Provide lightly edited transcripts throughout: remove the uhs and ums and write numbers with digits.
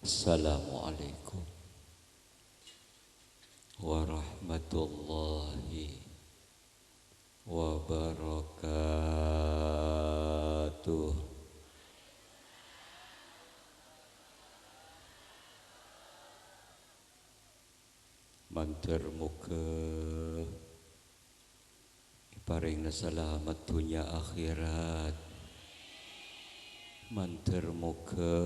Assalamualaikum warahmatullahi wabarakatuh. Mantar muka iparing selamat dunia akhirat. Mantar muka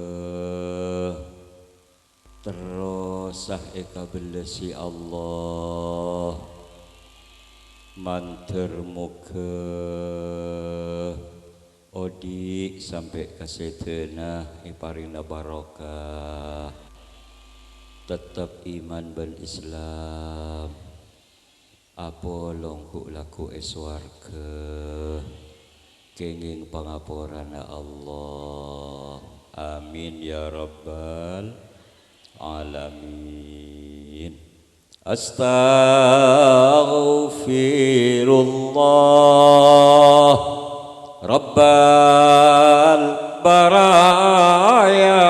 terus eka belasi Allah. Mantar muka odi sampai kasetena iparina barokah. Tetap iman ben Islam. Apa longku laku eswarga. Kenging pangaporana Allah. Amin ya rabbal alamin. Astaghfirullah rabbal baraya.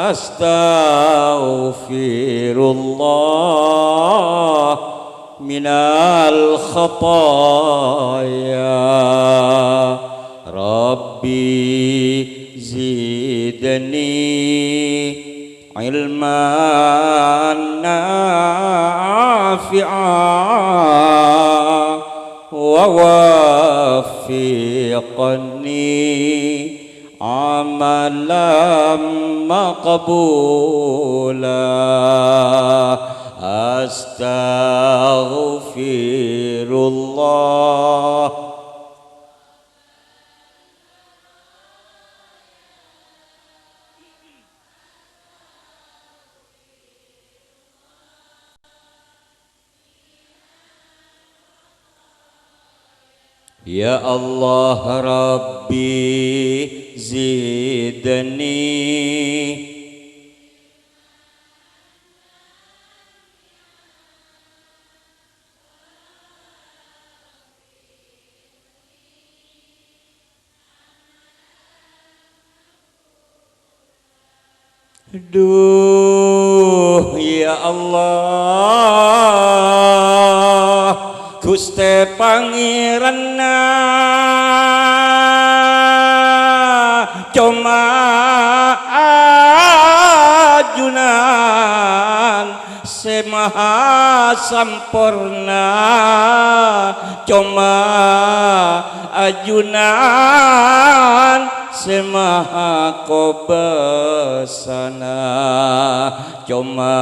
Astaghfirullah minal khataya. Rabbi zidni ilman nafi'an wa waffiqni amalan maqbula. Astaghfirullah ya Allah Rabbi zidni duh ya Allah Guste Pangeranna cuma ajunan semaha sampurna. Cuma ajunan semaha kobasana. Cuma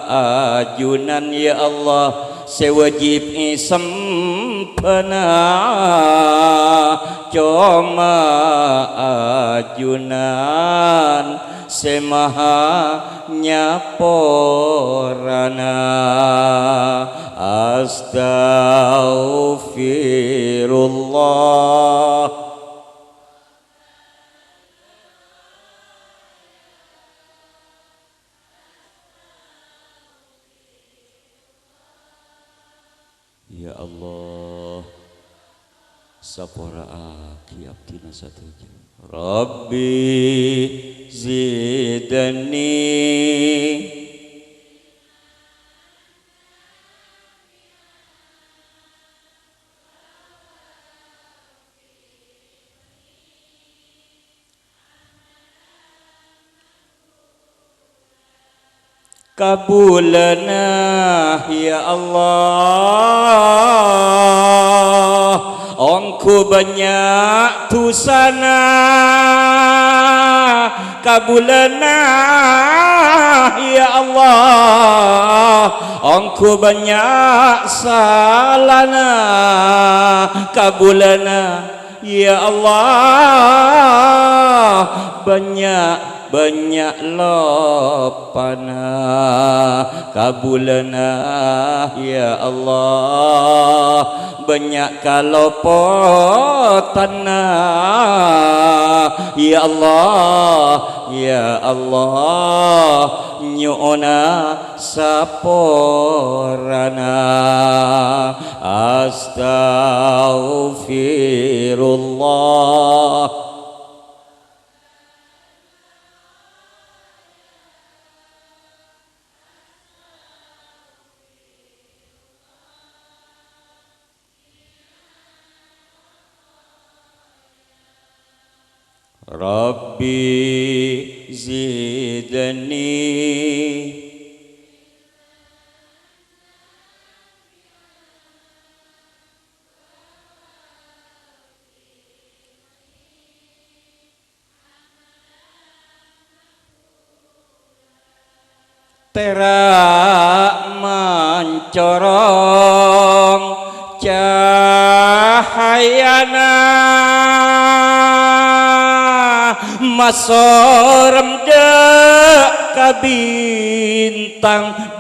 ajunan ya Allah sewajib sempena. Cuma ajunan semaha nyaporana. Astaghfirullah ya Allah sapora aki abdina satuja. Rabbi zidni kabulana ya Allah. Ongku banyak tusana kabulana ya Allah. Ongku banyak salana kabulana ya Allah. Banyak lopana kabulana ya Allah. Banyak kalopotana ya Allah. Ya Allah nyu'na saporana. Astaghfirullah Rabbi zidni terak mencorong cahayana masorem dek ka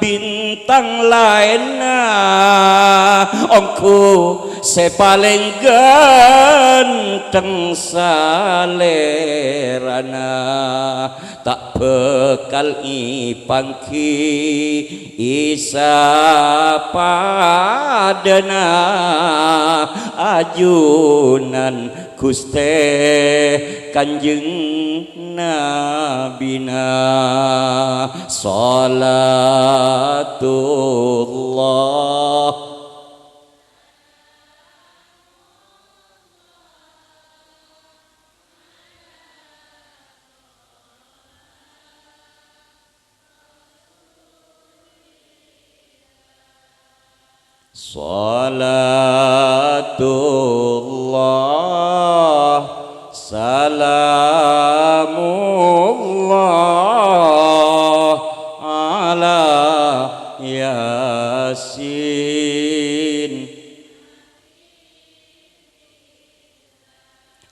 bintang lainna ongku sepaling ganteng salerana tak bekal ipangki isa padana ajunan Guste Kanjeng Nabina salatullah salatullah salamullah ala yasin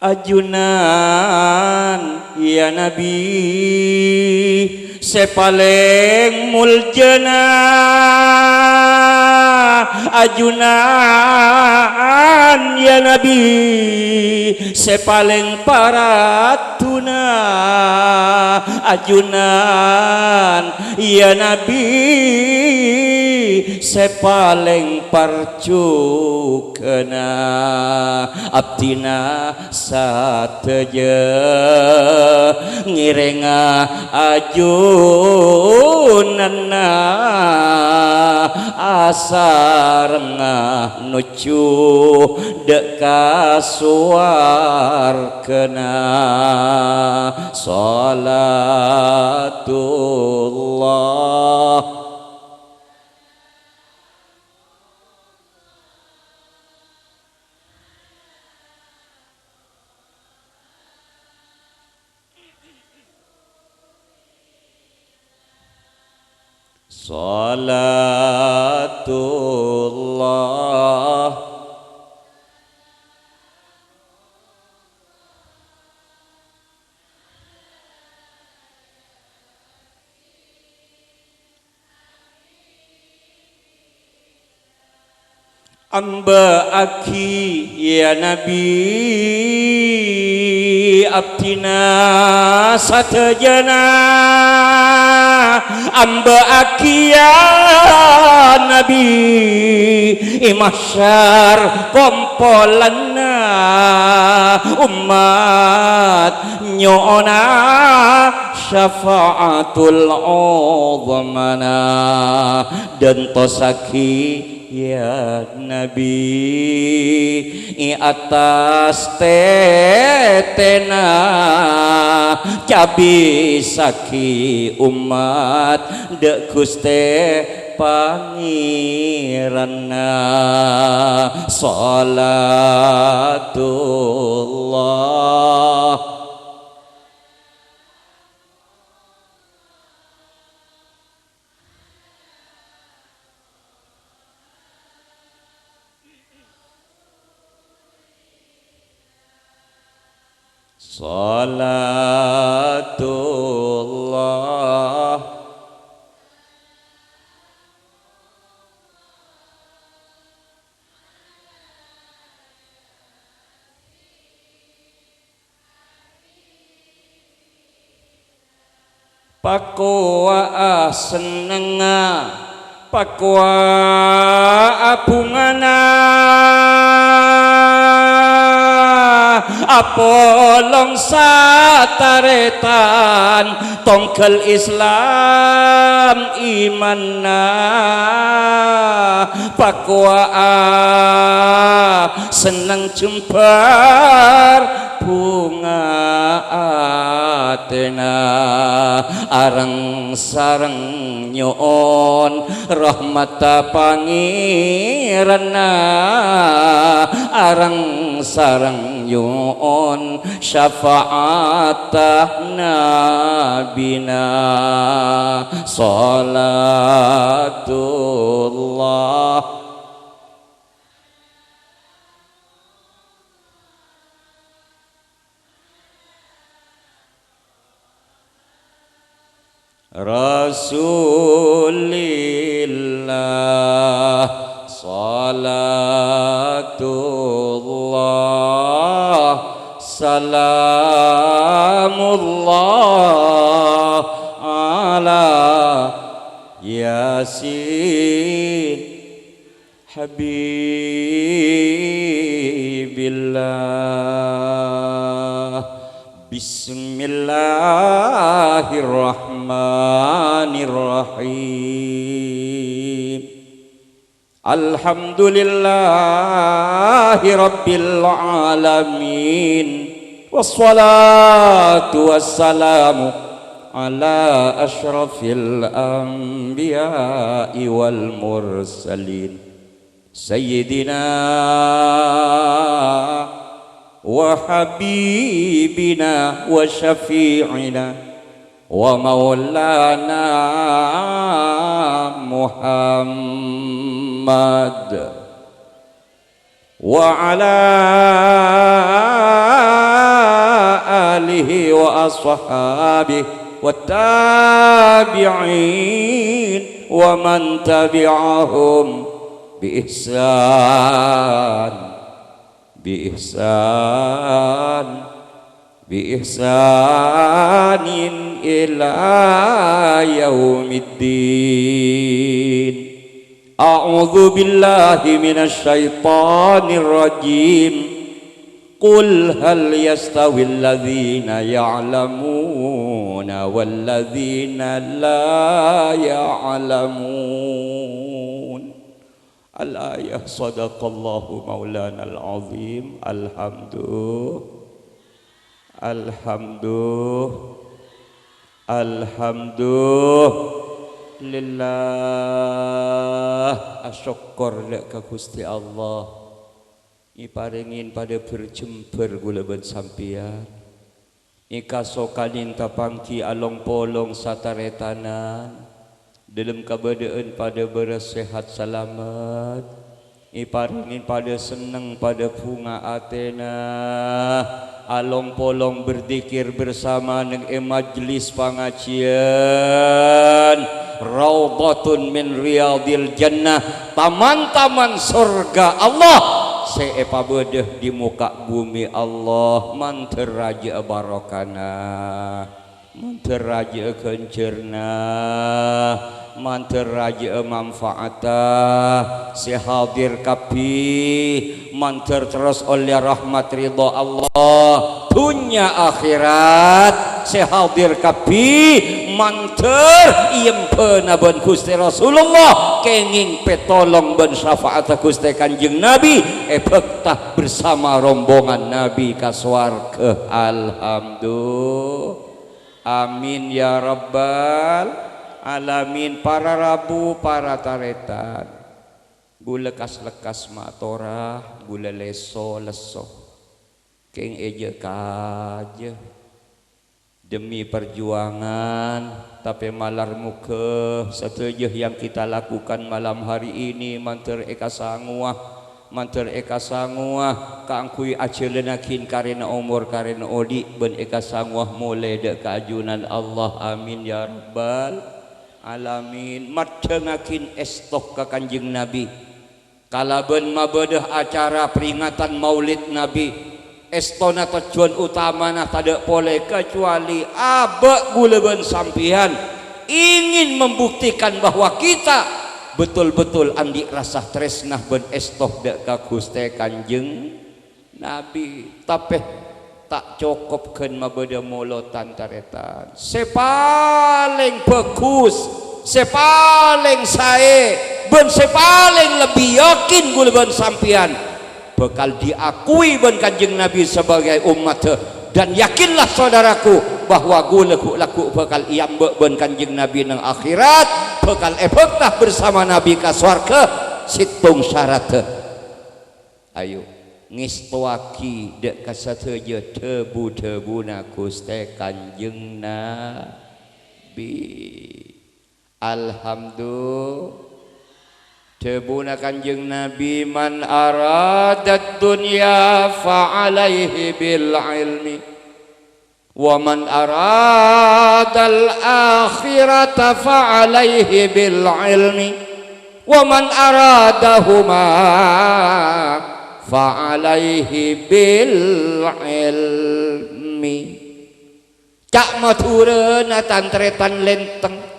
ajunan ya Nabi sepaling muljana ajunan ya Nabi sepaling paratuna ajunan ya Nabi sepaling parcukena abdina sateje ngirenga ajunanna asarengah nuju dek kasuarkena salatullah salatullah amba aki ya Nabi abdina satajana amba aki ya Nabi imahsyar kompolanna umat nyona syafaatul uzmana dan tosaki ya Nabi i atas tetena cabi saki umat dek Guste Pangeranna salatullah salatullah pakwa senenga pakwa abungana apolong sataretan tongkel Islam imanna pakwa seneng jembar bunga atena arang sareng nyoon rahmata pangirana arang sareng nyoon syafaatah nabina salatullah Rasulillah salatullah salamullah ala yasin habibillah Bismillahirrahmanirrahim. Alhamdulillahi rabbil alamin. Wassalatu wassalamu ala asyrafil anbiya'i wal mursalin. Sayyidina wa habibina wa syafi'ina wa maulana Muhammad wa ala alihi wa ashabihi wa tabi'in wa man tabi'ahum bi ihsan biihsanin ila yaumiddin. A'udzu billahi minasy syaithanir rajim. Qul hal yastawil ladzina ya'lamuna wal ladzina la ya'lamun. Al-ayah sadaqallahu maulana al-azim. Alhamdulillah asyukur lek ka Gusti Allah iparingin pada berjember gula ben sampian ikasokanin tapangki along polong sataretanan dalam keadaan pada bersehat selamat iparingin pada senang pada bunga atena along polong berzikir bersama dengan majlis pengajian raudhatun min riyadil jannah taman-taman surga Allah seepa bedah di muka bumi Allah manter raja barokana manter raja kencerna manter raja manfaata sehadir kapi manter terus oleh rahmat ridha Allah dunia akhirat sehadir kapi manter iempena ben Gusti Rasulullah kenging petolong ben syafaat Gusti Kanjeng Nabi bektah bersama rombongan Nabi ka swarga. Alhamdulillah amin ya rabbal alamin. Para rabu para taretan gula lekas matorah gula leso keng eja kaja demi perjuangan tapi malar muka setuju yang kita lakukan malam hari ini manter eka sanguah kaangkui acelenakin karena umur karena odi ben eka sanguah mulai dek keajunan Allah amin ya rabbal alamin. Matcengakin estok ka Kanjeng Nabi kalaben mabedah acara peringatan maulid Nabi estona tujuan utamana tada boleh kecuali abek guleben sampian ingin membuktikan bahwa kita betul-betul andi rasa tresnah ben estok dek ka Gusti Kanjeng Nabi tapi tak cukupkeun mabeda molotan taretan sepaling bagus sepaling sae ben sepaling lebih yakin guleben sampian bekal diakui ben Kanjeng Nabi sebagai umat. Dan yakinlah saudaraku bahwa laku bekal iambek ben Kanjeng Nabi nang akhirat, bekal efektah bersama Nabi ka swarga situng syarat. Ayo ngistuaki dek kasateja tebu-tebuna Gusti Kanjeng Nabi. Alhamdulillah tebuna Kanjeng Nabi, man aradat dunya fa'alaihi bil ilmi wa man aradal akhirata fa'alaihi bil ilmi wa man aradahuma fa'alaihi bil ilmi. Cak maturana tantretan lenteng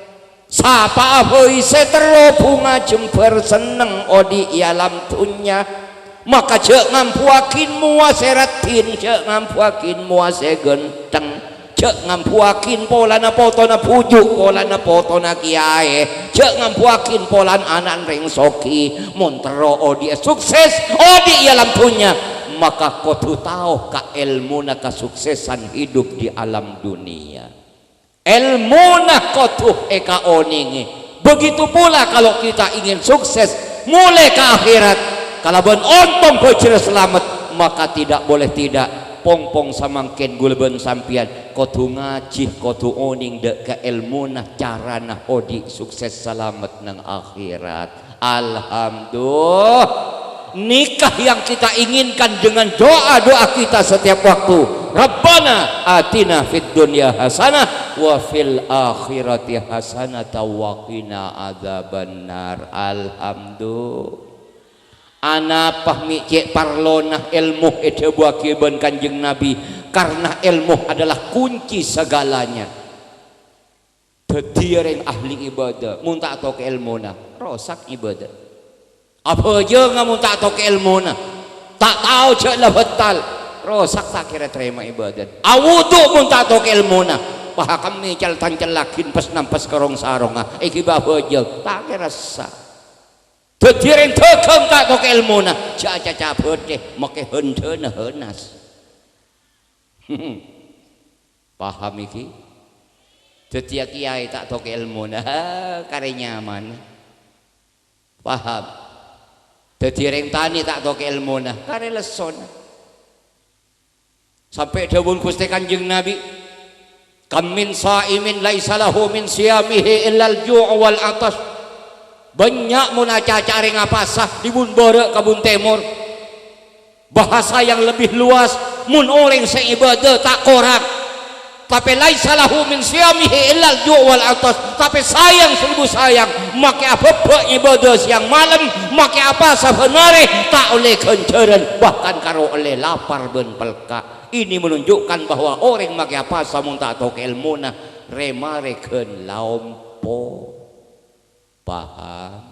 sapa ahoy setero bunga jember seneng odi ialam dunya, maka cek ngampuakin mua seratin, cek ngampuakin mua segenteng, cek ngampuakin polana potona pujuk, polana potona kiai, cek ngampuakin polan anan ring soki montero odi sukses odi ialam dunya, maka kotu tahu ka ilmu na kesuksesan hidup di alam dunia. Ilmu nak kotuh eka oningi. Begitu pula kalau kita ingin sukses mulai ke akhirat, kalau ben ontong pecir selamat, maka tidak boleh tidak pongpong samangken gulben sampian kotu ngaji kotu oning dek ke ilmu nah cara nah odi sukses selamat nang akhirat. Alhamdulillah. Nikah yang kita inginkan dengan doa-doa kita setiap waktu, Rabbana atina fid dunya hasanah wa fil akhirati hasanah wa qina adzabannar. Alhamdulillah. Ana pahmi cek parlonah ilmu itu buaki ben Kanjeng Nabi, karena ilmu adalah kunci segalanya. Tetiring ahli ibadah mun tak tahu ilmuna rosak ibadah. Apa aja ngamun tak tahu ilmuna, tak tahu cek lah betal, rosak tak kira terima ibadat. Awudu mun tak tahu ilmuna, wah kami caltan celakin pas nampas kerong sarong iki bawa aja tak kira sah. Tetiring tekeng tak tahu ilmuna, caca deh make hentena henas. Paham iki? Setiap kiai tak tahu ilmuna, kare nyaman. Paham? Tetiring tani tak tahu ilmuna, kare leson. Sampai dawuh Gusti Kanjeng Nabi, kam min saimin laisa lahu min siyamihi illal ju' wal atas. Banyak mun acacare ngapasah di bun borek kabun timur. Bahasa yang lebih luas, mun orang seibadah tak korak, tapi laisa lahu min siyamihi illal ju' wal atas. Tapi sayang seribu sayang, make apa ibadah siang malam, make apa sebenarnya tak oleh kenceran, bahkan karo oleh lapar ben pelka. Ini menunjukkan bahwa orang make apa samun tak tahu ilmuna remarekeun laompo. Paham?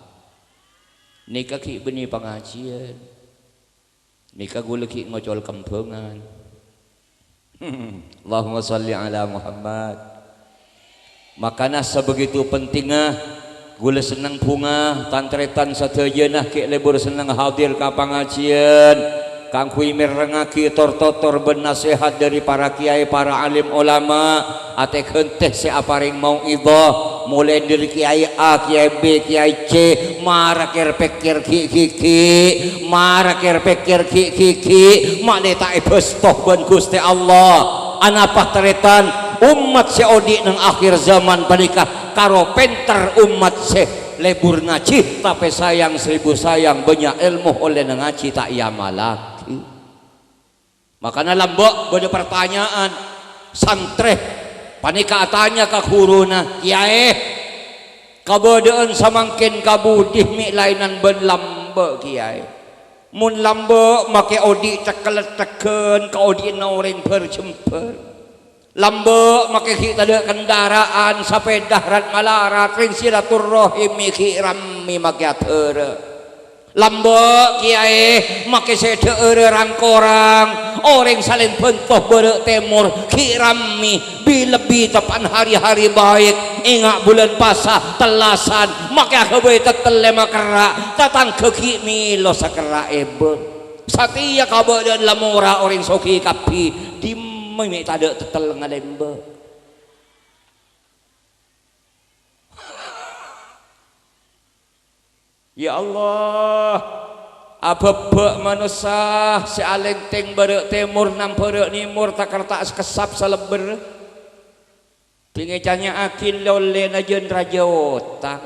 Nikah ki benih pengajian, nikah gula ki ngocol kampungan. Allahumma salli ala Muhammad. Makana sebegitu pentingnya gula senang bunga tantretan satejeunah ki lebur senang hadir ka pengajian, kang kuimir rengaki tor-tor ben nasihat dari para kiai para alim ulama, ate henteh si aparing mau idah mulai dari kiai A, kiai B, kiai C, marakir pikir ki marakir pikir ki maleta ibestoh ben Gusti Allah. Anapah teretan umat seodi nang akhir zaman panikah karo penter umat se lebur ngaji, tapi sayang seribu sayang banyak ilmu oleh ngaji tak ia malaki. Makanya lambok pada pertanyaan santre panika tanya ka guruna, kiai kabodaan samangkin kabudih mi lainan ben lambe kiai, mun lambe make odi cekelet-ceken ka odi nauring berjemper, lambe make kita ada kendaraan sampai dahrat malarat ring silaturahim ki rami make ateure, lambe kiai make sedeure rangkorang orang saling bentoh berek temur kirami lebih tepan hari-hari baik ingat bulan pasah telasan maka kebaik tetele makera tatang keki milo sakera ebe Satia kabadan lamora orang soki kapi di mimi tada tetel ngalembe. Ya Allah, apa manusia si alenteng barek timur namperek nimur takar tak kesap seleber. Tingecanya akin lole najen raja otak.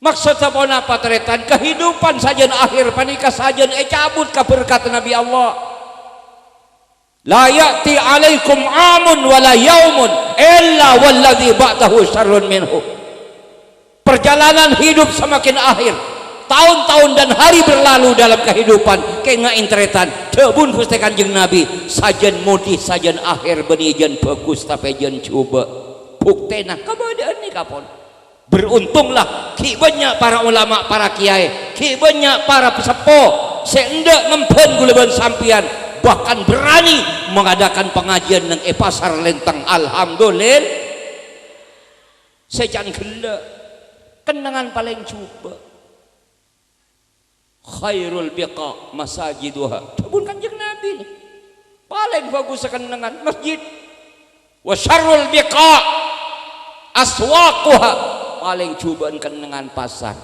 Maksud apa teretan kehidupan sajen akhir panika sajen cabut ka berkat Nabi Allah. La ya'ti alaikum amun wala yaumun illa walladhi ba'dahu syarrun minhu. Perjalanan hidup semakin akhir, tahun-tahun dan hari berlalu dalam kehidupan kayak interetan tebun Gusti Kanjeng Nabi sajen mudi sajen akhir benijen bagus tapi jen coba buktena keadaan ni kapon. Beruntunglah ki banyak para ulama, para kiai, ki banyak para pesepuh seendak ngempen guleban sampian bahkan berani mengadakan pengajian nang pasar lentang. Alhamdulillah sejan gila kenangan paling coba khairul biqa masajiduha tabun Kanjeng Nabi nih paling bagus kenangan masjid wa syarrul biqa aswaquha paling cobaan kenangan pasar.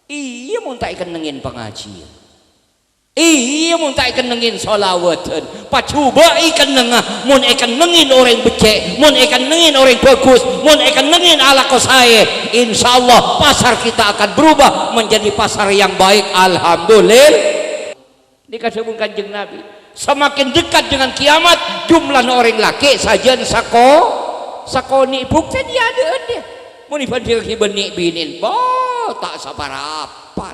Iya mun tak kenengin pengajian, iya mun tak kenengin sholawatan pacuba ikan nengah mun ikan nengin orang becek, mun ikan nengin orang bagus, mun ikan nengin ala kosaye, insyaallah pasar kita akan berubah menjadi pasar yang baik. Alhamdulillah. Dikasih Kanjeng Nabi semakin dekat dengan kiamat jumlah orang laki saja sakoni bukti dia ada dia mun dibandil benik binin tak sabarapan.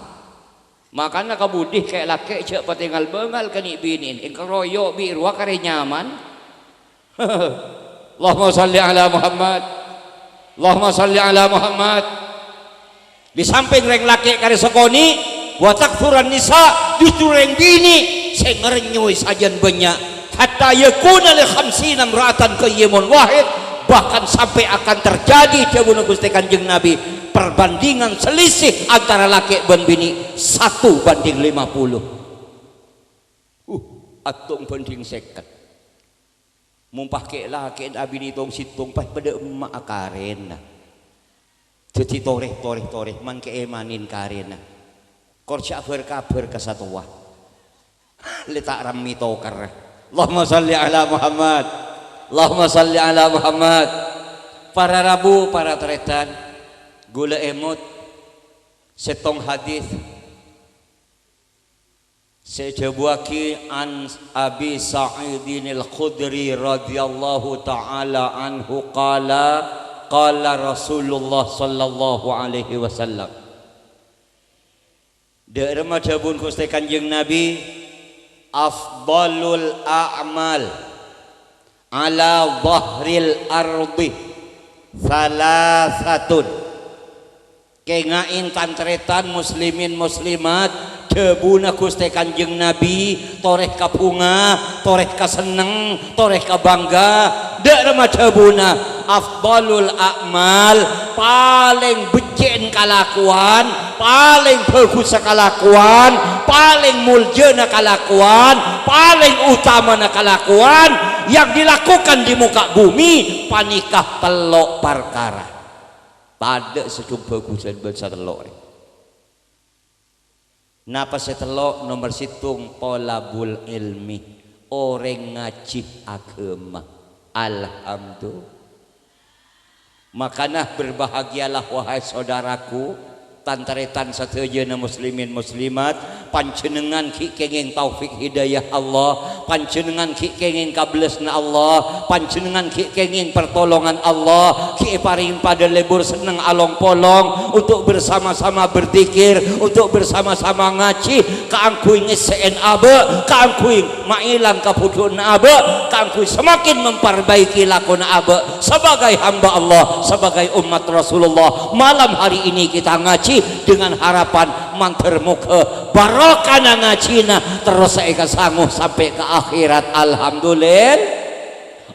Makanya kabudih kayak laki cek patinggal bengal keni binin engkau royok bi ruak kare nyaman. Allahumma salli ala Muhammad, Allahumma salli ala Muhammad. Di samping reng laki kare sekoni wa takfuran nisa justru reng bini sing ngerenyuy sajan banyak hatta yakuna li 50 imra'atan qayyimun wahid, bahkan sampai akan terjadi jawab Gusti Kanjeng Nabi perbandingan selisih antara laki dan bini 1:50. Atung banding 50. Mumpah ke laki dan bini tong situng pas pada emak karena jadi toreh man keemanin karena korja berkabar kesatuan letak rami tokar. Allahumma salli ala Muhammad, Allahumma salli ala Muhammad. Para rabu, para teretan gula emot setong hadis sejabuaki an Abi Sa'idin al-Khudri radhiyallahu ta'ala anhu qala Rasulullah sallallahu alaihi wasallam. Dari majabun Gusti Kanjeng Nabi afdalul a'mal ala dhahril ardi salasatun. Kengain tantretan muslimin muslimat debuna Gusti Kanjeng Nabi toreh kapunga, toreh kaseneng, toreh kabangga dak ramajabuna afdalul a'mal paling becen kalakuan, paling bagus kalakuan, paling muljana kalakuan, paling utama kalakuan yang dilakukan di muka bumi panikah telok perkara. Pada secuba bagusan bahasa telok. Napa setelok nomor situng tolabul ilmi, orang ngaji agama. Alhamdulillah. Makanya berbahagialah wahai saudaraku tantaretan satejana muslimin muslimat panjenengan ki kenging taufik hidayah Allah, panjenengan ki kenging kablesna Allah, panjenengan ki kenging pertolongan Allah, ki paring pada lebur seneng along polong untuk bersama-sama berzikir, untuk bersama-sama ngaji kaangkuing ngesen abe, kaangkuing mailang kapudun abe, kaangkuing semakin memperbaiki lakon abe sebagai hamba Allah, sebagai umat Rasulullah. Malam hari ini kita ngaji dengan harapan manter muka barokah ngajina terus saya sanggup sampai ke akhirat. Alhamdulillah.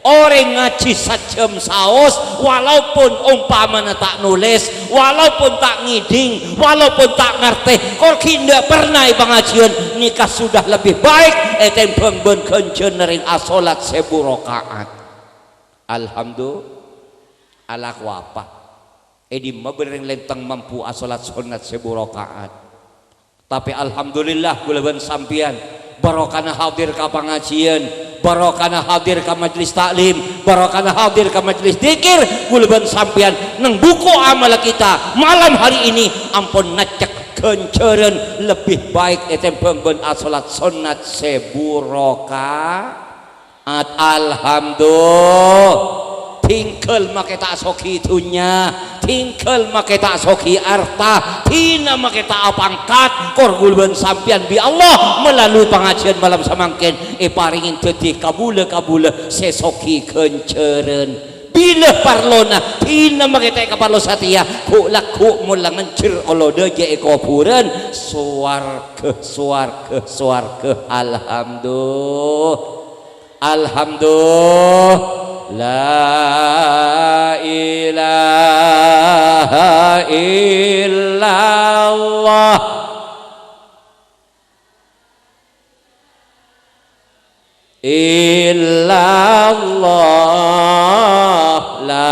Orang ngaji sajam saos walaupun umpamana tak nulis, walaupun tak ngiding, walaupun tak ngerti, kok tidak pernah pengajian nikah sudah lebih baik etembang ben kencenering asolat 1000 rakaat. Alhamdulillah ala kuapa edi mabereng lentang mampu asolat sunat 1000 rakaat. Tapi alhamdulillah kulaban sampian barokana hadir ka pengajian, barokana hadir ka majelis taklim, barokana hadir ka majelis zikir, kulaban sampian nang buku amal kita malam hari ini ampun nacek kenceren lebih baik etembang ben asolat sunat 1000 rakaat. Alhamdulillah. Tingkel make tak soki dunya, tingkel make tak soki arta, tina make tak pangkat, korgulban sampian bi Allah melalui pengajian malam samangken paringin teti kabula sesoki kenceren. Bila parlona tina make tak kaparlo satia ku laku mulang ngencir olode je ekopuran suar ke alhamdulillah. La ilaha illallah. Illallah. La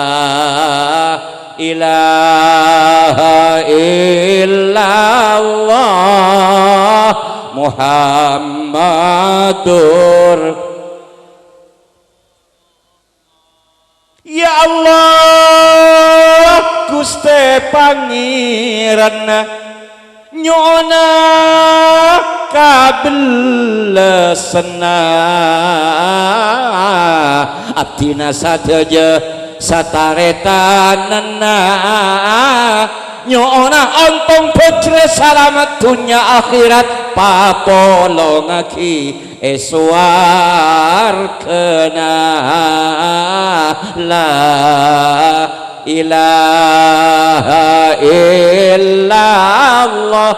ilaha illallah. Muhammadur. Ya Allah Guste Pangeran nyona kabelesna abdina sadeja sataretanana nyona ontong pecre salamat dunya akhirat papolongaki eswar kena la ilaha illallah.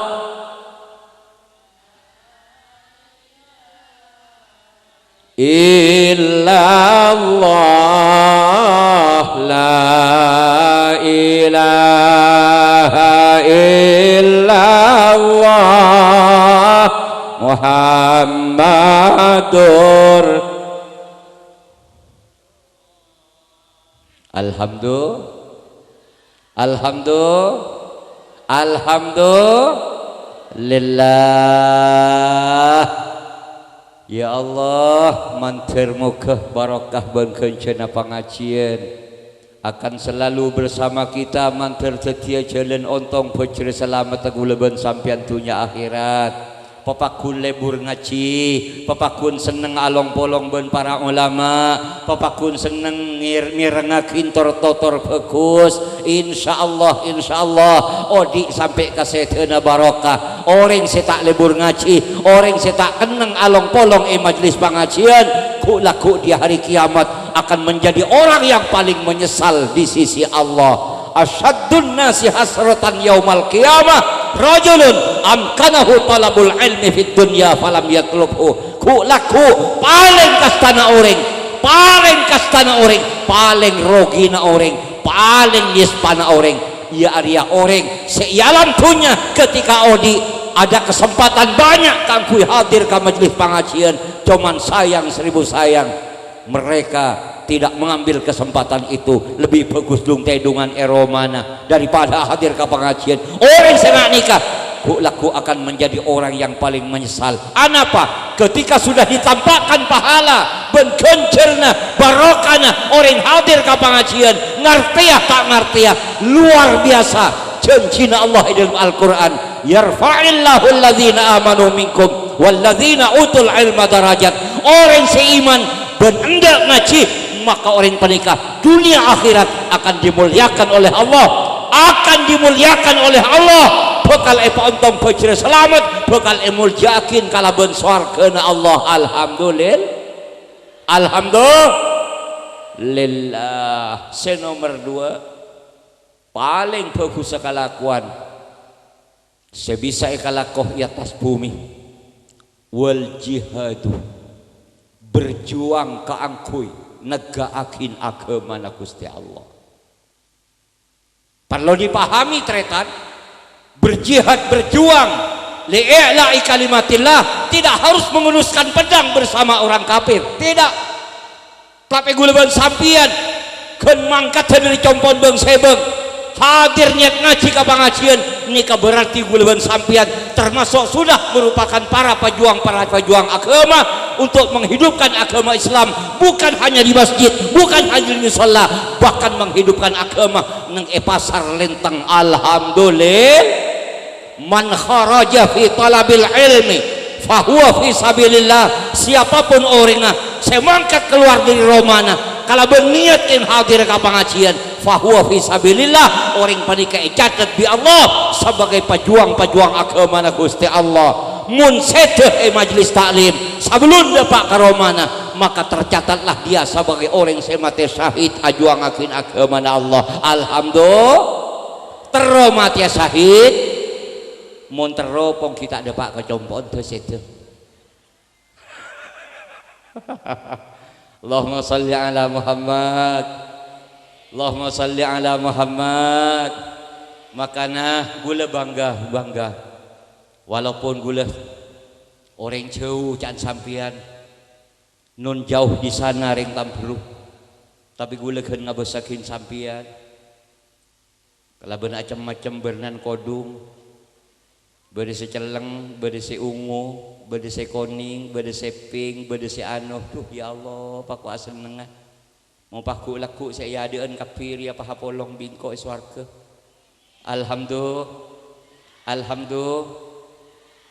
Illallah la ilaha illallah Muhammadur. Alhamdulillah. Ya Allah mantir muka barokah bengkencana pengajian akan selalu bersama kita mantir setia jalan ontong peceri selamat tegulaban sampian dunia akhirat. Papakun lebur ngaji, papakun seneng along polong ben para ulama, papakun seneng mirengakin totor fokus. Insyaallah odi sampai ke setena barokah. Orang setak lebur ngaji, orang setak keneng along polong majlis pengajian, ku laku di hari kiamat akan menjadi orang yang paling menyesal di sisi Allah. Asyaddun nasi hasratan yaumal qiyamah rajulun amkanahu talabul ilmi fid dunya falam yatlubhu. Ku laku paling kastana orang, paling rogina orang, paling nispana orang, ya arya orang seialam dunya ketika odi ada kesempatan banyak kangkui hadir ke majelis pengajian, cuman sayang 1000 sayang mereka tidak mengambil kesempatan itu. Lebih bagus dong tedungan eromana daripada hadir ke pengajian. Orang senang nikah laku akan menjadi orang yang paling menyesal. Anapa? Ketika sudah ditampakkan pahala benkencerna barokana orang hadir ke pengajian ngerti ya tak ngerti ya luar biasa janjina Allah dalam Al-Quran, yarfa'illahu alladhina amanu minkum walladhina utul ilma darajat. Orang seiman ben enggak ngaji maka orang penikah dunia akhirat akan dimuliakan oleh Allah, bekal ontong pecere selamat, bekal muljakin kalaban swargana Allah. Alhamdulillah. Nomor 2 paling bagus sekalakuan sebisa ikalakoh di atas bumi wal jihadu berjuang keangkui negaakin agama Gusti Allah. Perlu dipahami tretan, berjihad berjuang li'i'la'i kalimatillah tidak harus mengeruskan pedang bersama orang kafir, tidak. Tapi guleban sampian keun mangkat dari compon beung sebeng hadir niat ngaji ka pangajian nika berarti guleban sampian termasuk sudah merupakan para pejuang agama untuk menghidupkan agama Islam, bukan hanya di masjid, bukan hanya di musholla, bahkan menghidupkan agama nang pasar lentang. Alhamdulillah, man kharaja fi talabil ilmi fahuwa fi sabilillah. Siapapun orangnya semangkat keluar dari romana kalau berniat in hadir ke pengajian fahuwa fi sabilillah, orang panika catat bi Allah sebagai pejuang agama Gusti Allah. Mun sedeh majlis taklim sebelum dapat ke romana maka tercatatlah dia sebagai orang semate syahid ajuangakin agama Allah. Alhamdulillah, teromati syahid. Mun teropong kita dapat ke compon teu sedeh. Allahumma salli ala Muhammad, Allahumma salli ala Muhammad. Makana gula bangga walaupun gula orang jauh can sampian nun jauh di sana ring tampru, tapi gula keun ngabesakin sampian kalabeun macam-macam bernan kodung, berde celeng, berde ungu, berde koning, berde pink, berde anoh. Duh ya Allah, paku seneng mau paku laku saya adaan kafir ya paha polong bingko swarga. Alhamdulillah, alhamdulillah.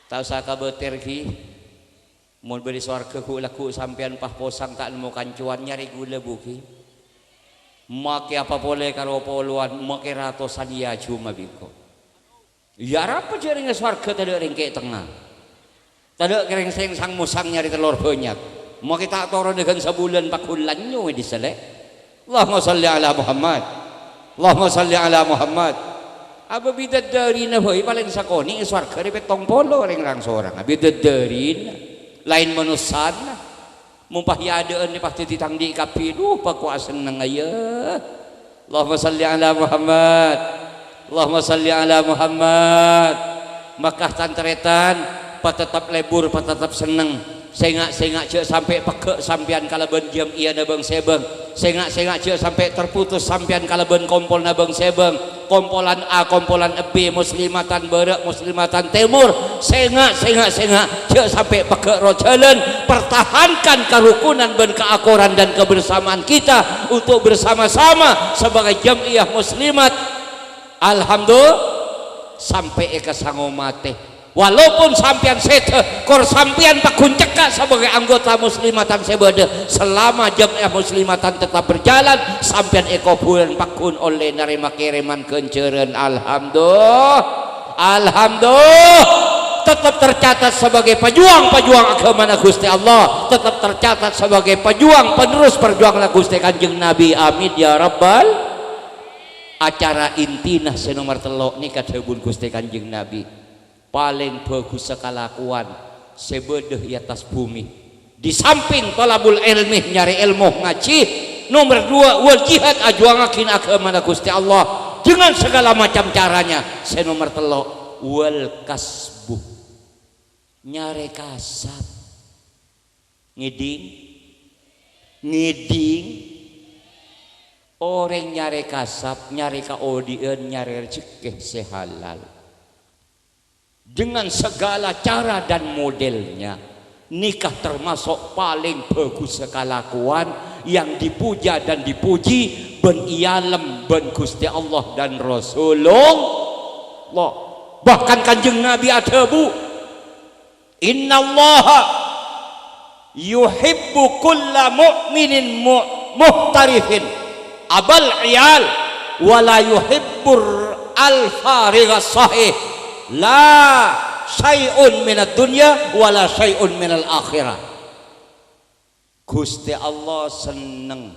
Tahu saka beter ki mun beri swarga ku laku sampean pah posang tak nemu kancuan nyari gula buki make apa boleh karo poluan make ratusan ya cuma bingko. Ya apa jaring swarga tadi ringke tengah tadi kering sang musang nyari telur banyak mau kita toro dengan sebulan pakulan nyo di selek. Allahumma salli ala Muhammad, Allahumma salli ala Muhammad. Aba bidadari na hoy paling sakoni swarga di petong polo ring rang sorang bidadarin lain manusan mumpahyadaan ni pasti ditangdi kapi. Duh pakuasan na ngaya. Allahumma salli ala Muhammad, Allahumma salli ala Muhammad. Maka tantretan patetap lebur patetap seneng sengak cek sampai peke sampian kalaben jam iya na bang sebeng sengak cek sampai terputus sampian kalaben kompol na bang sebeng kompolan A kompolan B muslimatan barat muslimatan timur sengak cek sampai peke rojalan. Pertahankan kerukunan dan keakoran dan kebersamaan kita untuk bersama-sama sebagai jamiah muslimat. Alhamdulillah sampai eka sangomate walaupun sampian sete kor sampian pakunceka sebagai anggota muslimatan sebede selama jamiah muslimatan tetap berjalan sampian eko bulan pakun oleh narima kiriman kenceren. Alhamdulillah, alhamdulillah tetap tercatat sebagai pejuang agama Gusti Allah, tetap tercatat sebagai pejuang penerus perjuangan Gusti Kanjeng Nabi. Amin ya rabbal. Acara intina senomor telok nikah dahubun Gusti Kanjeng Nabi paling bagus sekalakuan sebedeh di atas bumi di samping talabul ilmi nyari ilmu ngaji, nomor 2 wal jihad ajuangakin agama Gusti Allah dengan segala macam caranya. Nomor 3 wal kasbu nyari kasab ngiding orang nyari kasab nyari kaodian nyari rezeki sehalal dengan segala cara dan modelnya. Nikah termasuk paling bagus sekalakuan yang dipuja dan dipuji ben iyalem ben Gusti Allah dan Rasulullah. Bahkan Kanjeng Nabi ada bu, innallaha yuhibbu kulla mu'minin muhtarifin abal iyal wala yuhibbur al-farigha sahih la syai'un minad dunya wala syai'un minal akhirah. Gusti Allah seneng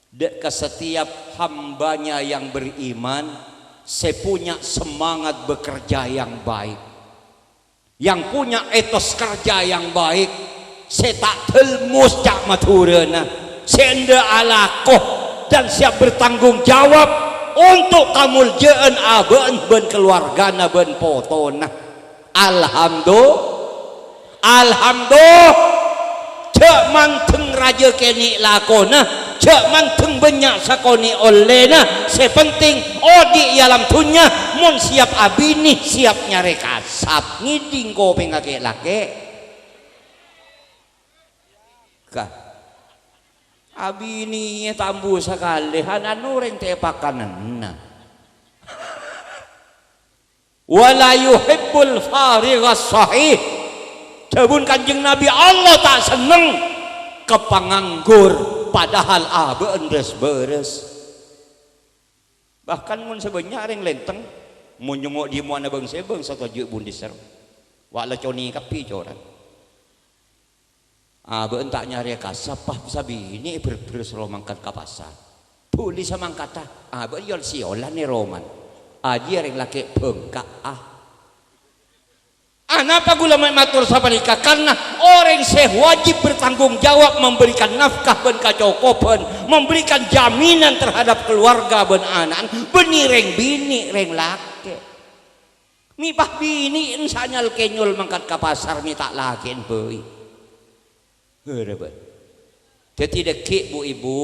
dek ke setiap hambanya yang beriman sepunya semangat bekerja yang baik, yang punya etos kerja yang baik, setak telmus cak maturana, senda alakoh dan siap bertanggung jawab untuk kamuljaan abeun ben keluargana ben potona. Alhamdulillah cek manteng raja keni lakona, cek manteng banyak sakoni olena. Sepenting odi alam tunya mun siap abini siap nyare kasap ngiding kopeng laki-laki kah abini tambu sekali anu reng tepakanana wala yuhibbul farighas sahih. Jabun Kanjeng Nabi Allah tak seneng kepanganggur padahal abeun geus beres. Bahkan mun sebenarnya reng lenteng mun nyungok di muana beung sebeung satojeuk bundi ser wala coni kapi coran abeun tak nyari kasap pah sabini berberes lo mangkat ka pasar puli samangkata abeun yol siolan ni roman aji reng laki bengkak Anapa gula matur sapanika karena orang seh wajib bertanggung jawab memberikan nafkah ben kacokopan, memberikan jaminan terhadap keluarga ben anak, beni reng bini reng laki. Mipah bini insanyal kenyol mangkat ka pasar mi tak laki beui. Heureun. Teu deki bu ibu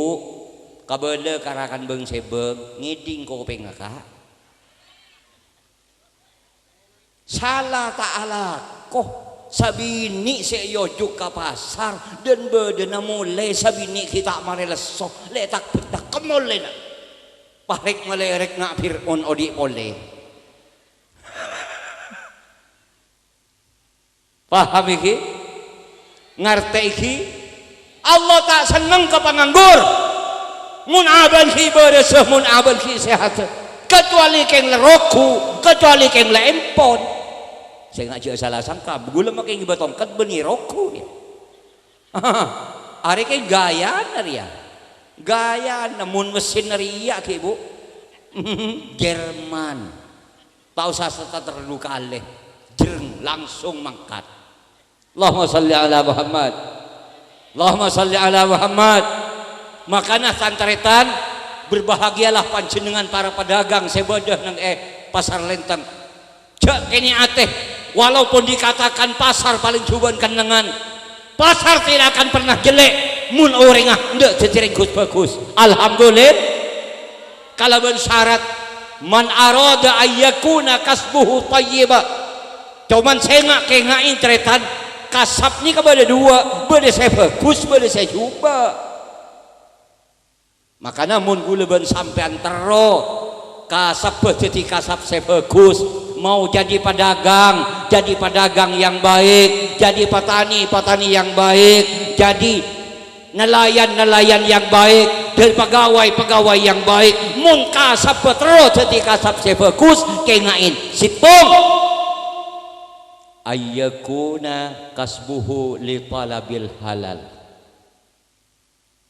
kabeule karakan beung sebeung ngiding kopeng ka. Salah ta'ala koh sabini seyojuk ke pasar dan bedena mulai sabini kita mare lesoh letak betak kemole na parek melerek nak Fir'aun odi oleh paham iki ngarte iki Allah tak seneng ke penganggur mun aban ki bereseh mun aban ki sehat kecuali keng leroku kecuali keng lempon. Saya ngajak salah sangka gula makin ngibatongkat beni roku ya. Ari ke gaya ya. Gaya namun mesin ria ke ibu. Jerman. Tahu sasata terlalu kaleh. Jeng langsung mangkat. Allahumma salli ala Muhammad. Allahumma salli ala Muhammad. Makanya santaretan berbahagialah panjenengan para pedagang sebedah nang pasar lenteng. Cek kini ateh walaupun dikatakan pasar paling cuban kenangan pasar tidak akan pernah jelek mun orang ndak cecering bagus alhamdulillah kalau bersyarat man arada ayyakuna kasbuhu tayyiba cuman saya nggak kengain ceretan kasab ni kepada dua bade saya bagus bade saya coba makanya mun gula ben sampean tero kasab jadi kasab saya bagus mau jadi pedagang yang baik, jadi petani yang baik, jadi nelayan yang baik, dan pegawai yang baik. Mun kasab petro jadi kasab sebagus kengain sipong ayyakuna kasbuhu li talabil halal.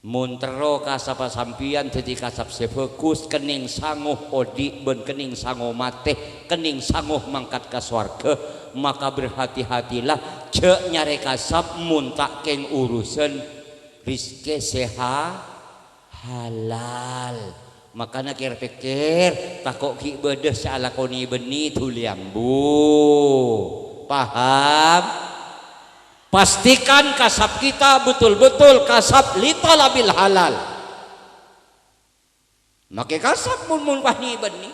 Mun tero kasap sampian jadi kasap sebagus kening sanguh odi ben kening sanguh mate kening sanguh mangkat ka swarga maka berhati-hatilah cek nyare kasap mun tak keng urusan rizki sehat halal makanya kira-pikir takok ki bedah salakoni beni tuliang bu paham. Pastikan kasab kita betul-betul kasab li talabil halal. Make kasab mun wahni beni.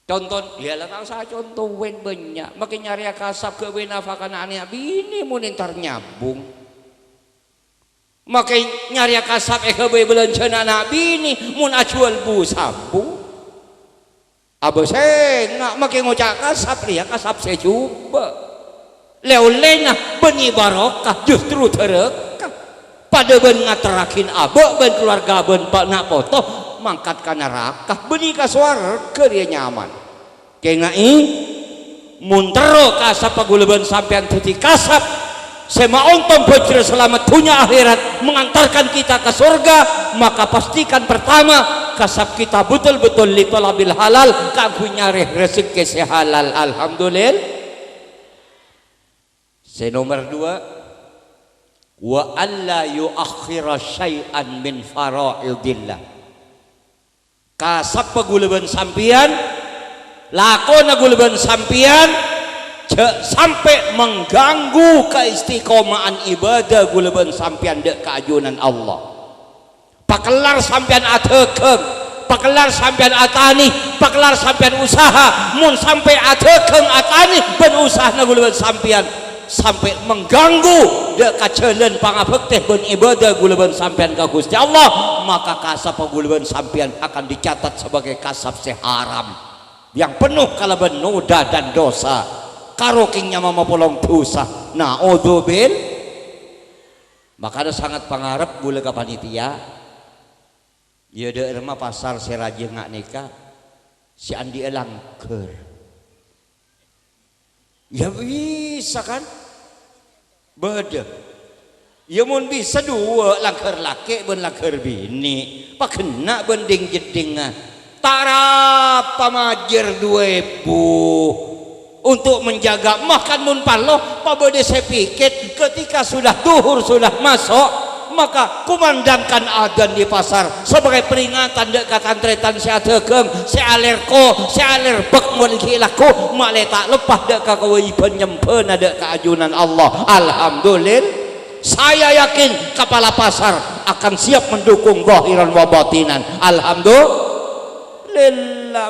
Contoh ya lah tahu saya contoh wen banyak. Make nyari kasab ke wen afakan ane bini mun entar nyabung. Make nyari kasab ke belanjana anak bini mun acual bu sabu. Abo saya make ngocak kasab lihat kasab saya coba. Leolena beni barokah justru terekah pada ben ngaterakin abek ben keluarga ben pak nak foto mangkat ka neraka beni ka swarga dia nyaman kengai mun tero kasap pagula ben sampean teuti kasap sema ontong bejre selamat dunia akhirat mengantarkan kita ke surga maka pastikan pertama kasap kita betul-betul li talabil halal kanggo nyareh rezeki sehalal alhamdulillah. Nomor 2 wa alla yuakhira syai'an min faraidillah. Kasap paguleubeun sampian, lakona guleubeun sampian cek sampai mengganggu keistiqomahan ibadah guleubeun sampian dek keajunan Allah. Pakelar sampian atekeun, pakelar sampian atani, pakelar sampian usaha, mun sampai atekeun atani ben usahana guleubeun sampian sampai mengganggu dek kaceuleun pangabekteh beun ibadah guleubeun sampean ka Gusti Allah, maka kasap guleubeun sampean akan dicatat sebagai kasap seharam yang penuh kalaban noda dan dosa karokingnya mama polong dosa. Naudzubil. Maka ada sangat pangarep gula ka panitia ya deueur mah pasar Seraje ngak nikah si Andi elang keur ya bisa kan beda ya mun bisa dua langker laki ben langker bini pakena bending jedingah tarap pamajir 2000 untuk menjaga makan mun paloh pabade sepikit ketika sudah duhur sudah masuk maka kumandangkan adzan di pasar sebagai peringatan dek katantretan si atekeung si alerko si alerbek mun kilaku mak le tak lepah dek ka kewajiban nyempeun dek keajunan Allah. Alhamdulillah saya yakin kepala pasar akan siap mendukung zahiran wa batinan. Alhamdulillah.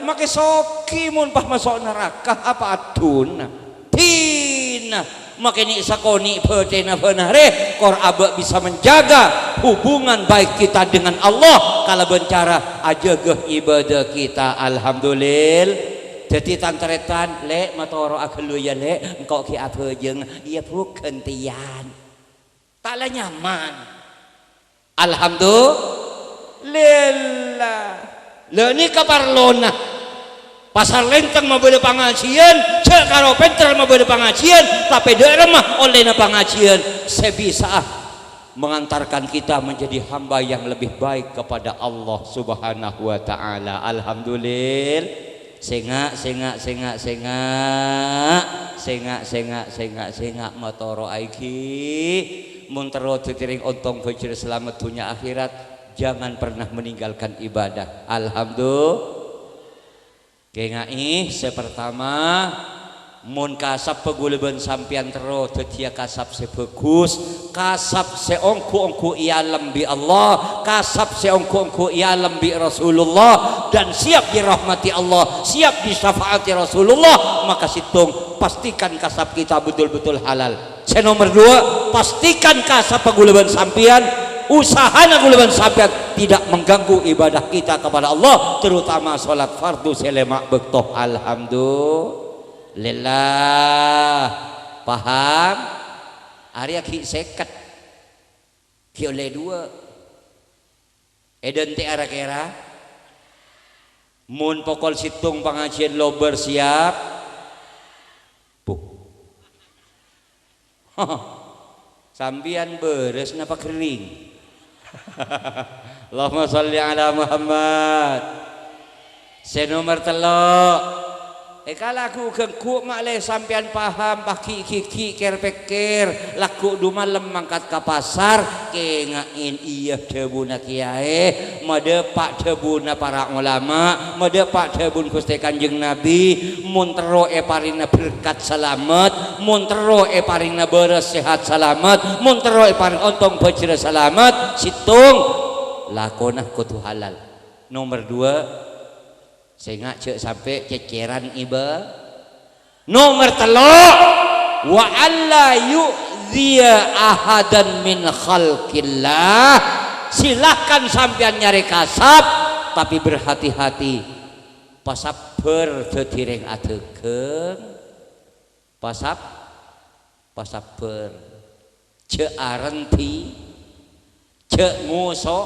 Make soki mun pah masuk neraka apa aduna tina makanya sakoni petena benare kor abek bisa menjaga hubungan baik kita dengan Allah kalau bencara ajageh ibadah kita. Alhamdulillah. Jadi tantretan lek matoro akelu ya lek engkau ki apa jeung ieu bukan tian tak nyaman. Alhamdulillah. Leuh ni kaparlona pasar lenteng mah beureum pangajian cek karo pentel mah beureum pangajian tapi daerah mah olehna pangajian sebisa mengantarkan kita menjadi hamba yang lebih baik kepada Allah Subhanahu wa taala. Alhamdulillah. Senga motoro aiki mun tero titiring ontong fajr selamat dunia akhirat jangan pernah meninggalkan ibadah. Alhamdulillah. Kengai sepertama mun kasap paguleubeun sampean tero teu kasap sebagus kasap seongku-ongku ialem bi Allah kasap seongku-ongku ialem bi Rasulullah dan siap dirahmati Allah siap disyafaati Rasulullah maka situng pastikan kasap kita betul-betul halal. Nomor 2 pastikan kasap paguleubeun sampean usahana guleubeun sampean tidak mengganggu ibadah kita kepada Allah terutama salat fardu selemak bektoh. Alhamdulillah. Paham? Arya ki seket ki oleh 2 eden teh ara kera mun pokol situng pangajian lo bersiap sambian beres napa kering. Allahumma sholli ala Muhammad. Nomor 3 kalaku gengku mak le sampean paham paki kiki ker peker laku dumalem mangkat ka pasar kengain iya debuna kiai made pak debuna para ulama made pak debun Gusti Kanjeng Nabi mun tero parina berkat selamat mun tero parina beres sehat selamat mun tero paring ontong bajra selamat situng lakonah kudu halal. Nomor 2 sehingga cek sampai ceceran iba. Nomor 3 wa alla yu'ziya ahadan min khalqillah silahkan sampean nyari kasap tapi berhati-hati pasap berdetireng atekeun pasap ber cek arenti cek nguso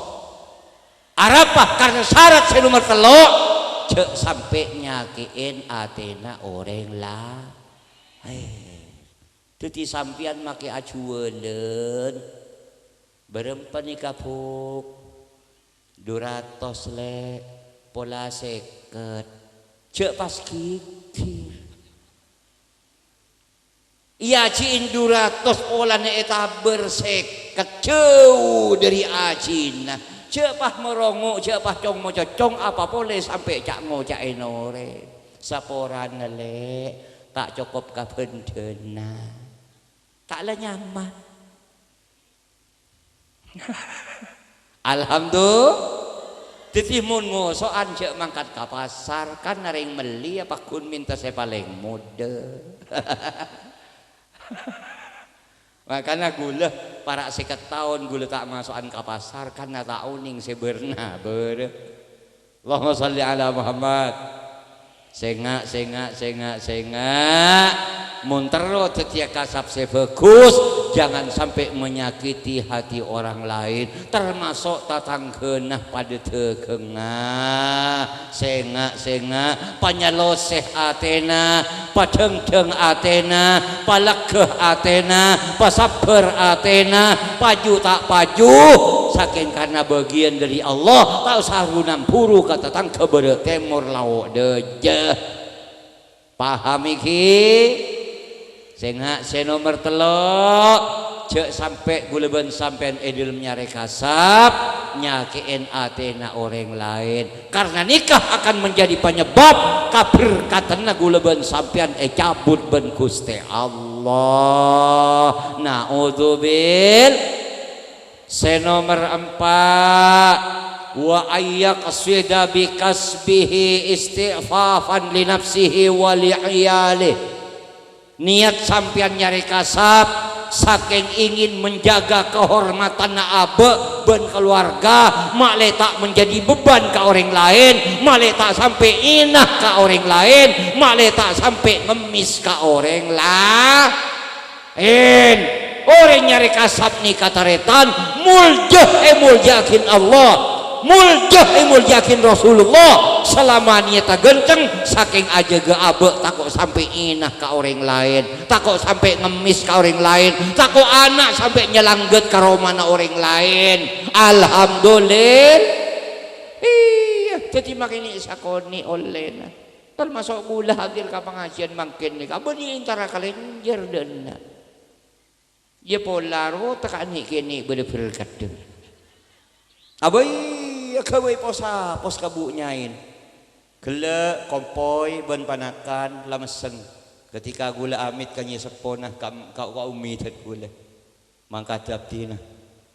arapah karena syarat nomor 3 cek sampai nyakiin atena orang lah tuti sampian make acueuleun berempan kapuk 200 le pola seket cek pas kikir Ia ciin 200 olan eta berseket jauh dari acina. Cepah merongo, cepah cong mo cong apa boleh sampai cak ngocak enore. Saporan le tak cukup kabendena. Taklah nyaman. Alhamdulillah. Jadi mun ngosoan cek mangkat ke pasar kan naring meli apa kun minta saya paling muda. Makanya gula para seket tahun gula tak masukan ke pasar karena tak uning seberna ber. Allahumma sholli ala Muhammad. Senga muntero setiap kasap sebagus, jangan sampai menyakiti hati orang lain, termasuk tatangkeunah pada tegengah. Senga panyaloseh atena, padengdeng atena, palekeh atena, pasaber atena, paju tak paju, saking karena bagian dari Allah. Tak usah runam puru kata tang kebere temur lauk deje. Paham iki? Senga nomor telok cek sampai guleben sampean edil nyare kasap nyakiin atena orang lain, karena nikah akan menjadi penyebab kaberkatna guleben sampean cabut ben Gusti Allah. Naudzubil. Nomor 4 wa ayyaqsida bi kasbihi istighfafan li nafsihi wa li iyalihi. Niat sampean nyari kasab saking ingin menjaga kehormatan abe ben keluarga, malah tak menjadi beban ke orang lain, malah tak sampai inah ke orang lain, malah tak sampai ngemis ke orang lain. Orang nyari kasab nih kataretan muljakin Allah, muljakin Rasulullah. Selama niat genteng saking aja ge abe takut sampai inah ke orang lain, takut sampai ngemis ke orang lain, takut anak sampai nyelangget ke romana orang lain. Alhamdulillah. Iya, jadi makini sakoni oleh termasuk gula hadir ke pengajian makin nih kamu ni antara kalian jerdana ya polaro tekani kini berberkat deh abai ya kawai pos kabu nyain gele kompoi ben panakan lamesen ketika gula amit kanyi seponah kau umi tet gula mangka dabdina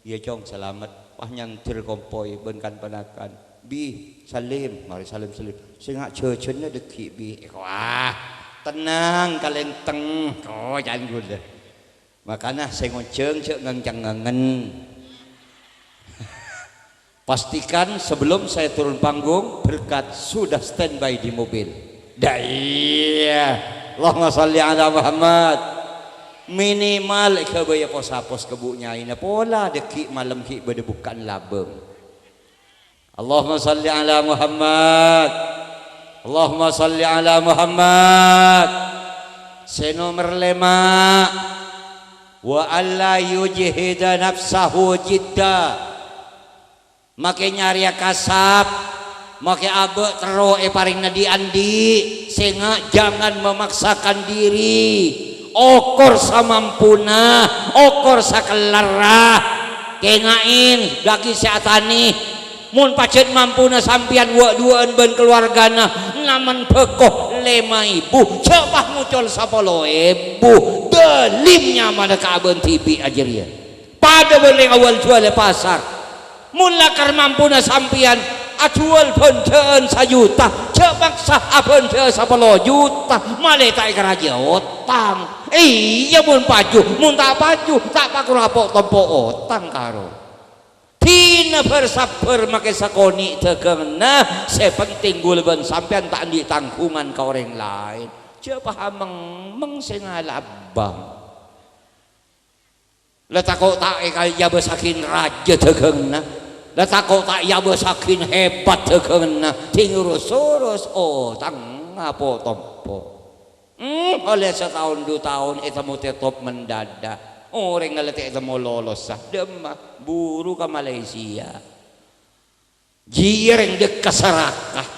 ya cong selamat wah nyantir kompoi ben kan panakan bi salim mari salim singak cecenya deki bi wah tenang kalian teng kau jangan gula makanya saya ngonceng cek ngangen pastikan sebelum saya turun panggung berkat sudah standby di mobil. Daya Allahumma sholli ala Muhammad. Minimal kebaya pos kebunya ini pola deki malam ki bade bukan labem. Allahumma sholli ala Muhammad. Allahumma sholli ala Muhammad. Nomor 5 wa alla yujhida nafsahu jidda. Make nyari kasap make abe tero paring nadi andi sehingga jangan memaksakan diri okor samampuna okor sakelarah kengain daki seatani mun pacet mampuna sampian duaan ben keluargana naman pekoh 5.000 cepah muncul 10.000 delimnya mana kaben TV aja dia pada beling awal jual pasar mulakar mampuna sampian acual penceun 1 juta cepak sah penceun 10 juta malah tak keraja utang iya mun paju mun tak paju tak pakurapok tompo utang karo tina bersabar make sakoni tegengna sepenting guleben sampean tak di tangkungan ke orang lain cepah meng sengalabang letakok tak kaya besakin raja tegengna letakok tak ya besakin hebat tegengna tingurus-urus tang apa tompo oleh setahun 2 tahun itu mau tetap mendadak orang ngeletik itu mau lolos sah demah buru ke Malaysia jireng dek keserakah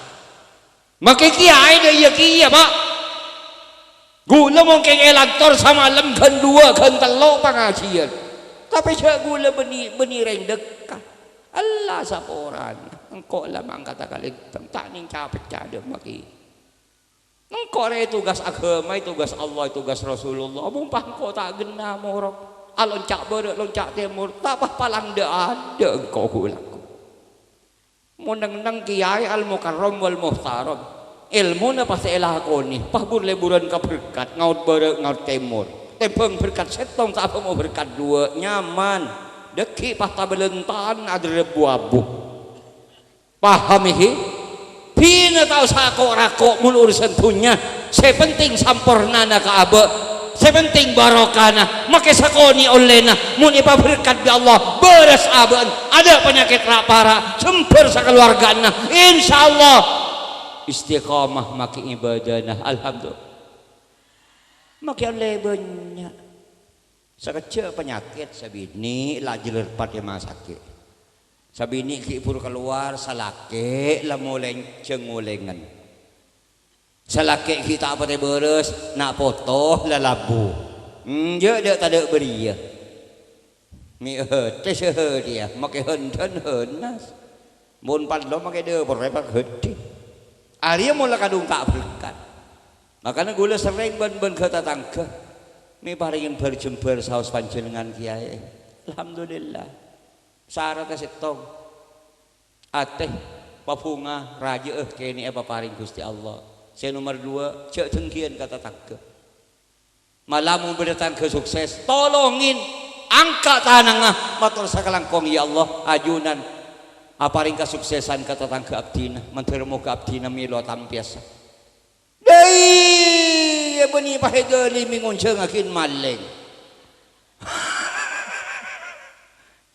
maka kiai dia ya kia pak Gula mungkin elantor sama lem kan dua kan telok pengajian. Tapi cak gula beni reng dekat. Allah saporan. Engkau lah mangkata kali tak ning capek cada maki. Engkau re tugas agama, tugas Allah, tugas Rasulullah. Mumpah engkau tak gena morok. Loncak barat, loncak timur, tak apa palang ada engkau gulaku. Munang kiai al-mukarram wal muhtaram. Ilmu na pasti elah koni. Pahbur leburan ka berkat, ngaut barat, ngaut timur. Tempeng berkat setong tak apa mau berkat dua nyaman. Deki pasta belentan ada rebu-abu. Paham ihi? Pina tahu sako rako mun urusan punya. Saya penting sampurna na ka aba. Saya penting barokana. Make sakoni olena. Mun ipa berkat bi Allah beres aban. Ada penyakit rapara. Sempur sakeluargana. Insyaallah istiqamah make ibadana. Alhamdulillah. Make oleh banyak. Sekecil penyakit sabini lajeler pati masake. Sabini ki pur keluar salake la mulai cengulengan. Salake kita apa teh beres nak foto la labu. Je dak tak ada beria. Mi teh seueur dia make heunteuan heunas. Mun padlo make deu berepak heuti. Ari mula kadung tak berkat. Makanya gula sering ben ke tatangga. Mi paringin berjember saos panjenengan kiai. Alhamdulillah. Syaratnya setong. Ateh papunga raja kene apa paring Gusti Allah. Saya nomor 2 cek tengkian kata tangga. Malam berdatang ke sukses. Tolongin angkat tanangah matur sakalangkong ya Allah ajunan aparing kesuksesan kata tangga abdina mentermo ke abdina milo tampiasa. Dai ya bani pahedali mingonceng akin maling.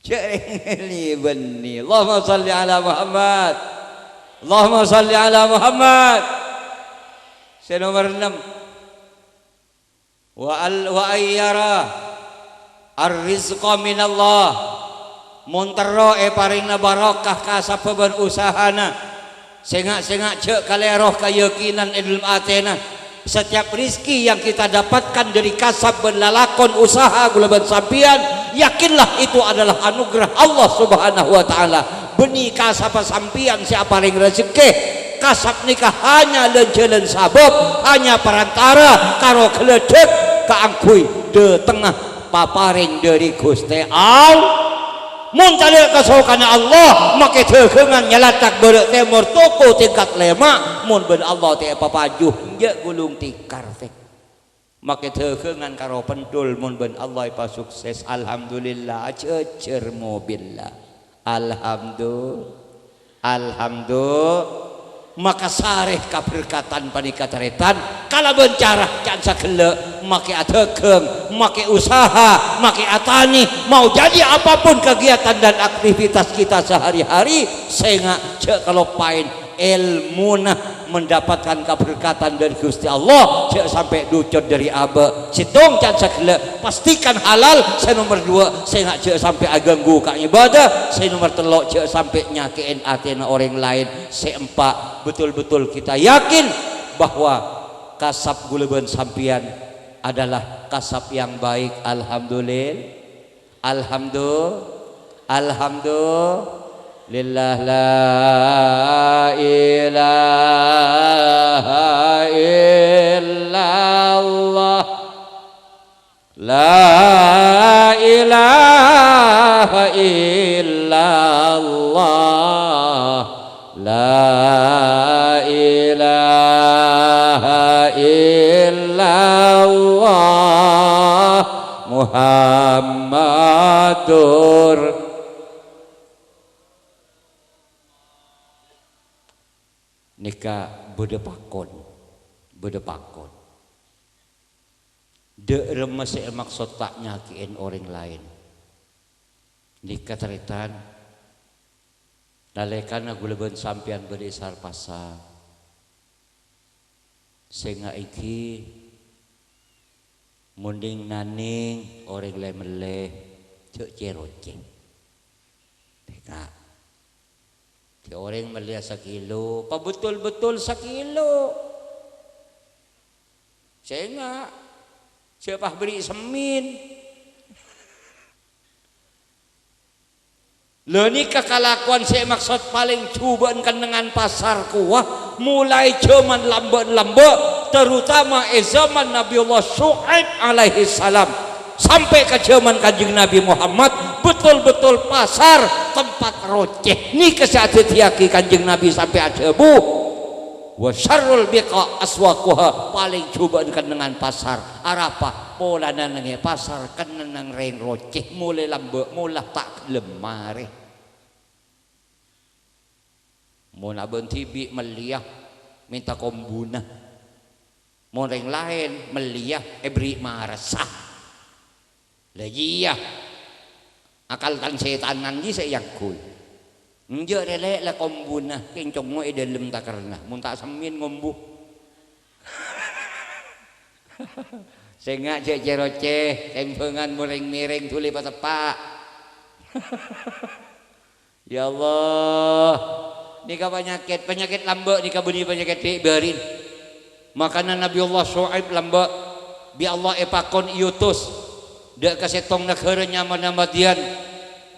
Ceri bani. Allahumma salli ala Muhammad. Allahumma salli ala Muhammad. Saya nomor 6. Wa ayyara ar-rizqa minallah. Muntero paringna barokah kasapeban usahana. Sengak-sengak cek kaleroh keyakinan ilmu atena. Setiap rizki yang kita dapatkan dari kasab berlalakon usaha gulaban sampian, yakinlah itu adalah anugerah Allah Subhanahu wa taala. Beni kasab sampian siapa ring rezeki. Kasab nikah hanya leunceun sabab, hanya perantara karo keledek kaangkuy de tengah paparing dari Gusti Allah. Mun tadi kasokana Allah make teukeungan nyalatak beureuh timur toko tingkat 5 mun beun Allah teh papajuh je gulung tikar teh make teukeungan karo pentul mun beun Allah pa sukses. Alhamdulillah ceuceur mobillah alhamdulillah maka sareh kaberkatan panikataretan kala bencarah can sakele make atekeung make usaha make atani mau jadi apapun kegiatan dan aktivitas kita sehari-hari sehingga cek kalau pain ilmuna mendapatkan keberkatan dari Gusti Allah cek sampai ducot dari aba situng can sakele pastikan halal. Saya nomor 2 saya nggak cek sampai aganggu ka ibadah. Saya nomor 3 cek sampai nyakein atena orang lain. Saya 4 betul-betul kita yakin bahwa kasab gulaban sampian adalah kasab yang baik. Alhamdulillah lillah la ilaha illallah la ilaha illallah la ilaha illallah Muhammadur nikah bedepakon de remes maksud tak nyakiin orang lain nikah taritan nalekana gulaban sampian berisar pasar sehingga iki munding naning orang lain meleh cek ceroceng nikah orang melihat 1 kilo, apa betul-betul 1 kilo? Saya enggak. Siapa beri semin. Leni kekalakuan saya maksud paling cobaan kan dengan pasar kuah mulai zaman lambat terutama zaman Nabiullah Syuaib alaihi salam sampai ke zaman Kanjeng Nabi Muhammad betul-betul pasar tempat roceh ni kesatiaki Kanjeng Nabi sampai ajabu wa syarrul biqa aswaquha paling cobaan kan dengan pasar arapa pola nange pasar kan nang reng roceh mulai lambat mulai tak lemari muna bentibi meliah minta kombuna mau yang lain meliah beri marasah lagi ya akal kan setanan ji saya yakul nje relek la kombuna kencong mo dalam tak karena mun tak semin ngombu sehingga cece tempengan muring miring tuli patepak ya Allah nika penyakit lambak nika benih penyakit biarin makanan Nabiullah Syuaib lambak bi Allah epakon iutus dak kasetong negara nyaman Madian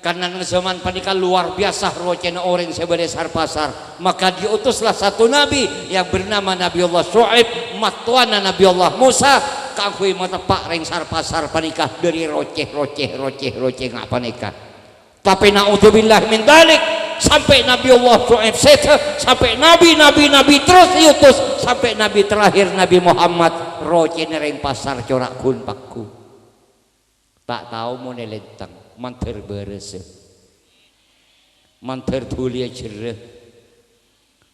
karena zaman panika luar biasa rocena orang sebesar pasar maka diutuslah satu nabi yang bernama Nabiullah Syuaib matuana Nabiullah Musa kakui matepak rengsar pasar panika dari roceh ngapa nikah tapi naudzubillah min dalik sampai Nabiullah Syuaib sampai nabi terus diutus sampai nabi terakhir Nabi Muhammad rocena reng pasar corak kun pakku tak tahu mau nelentang manter berese manter tulia cerah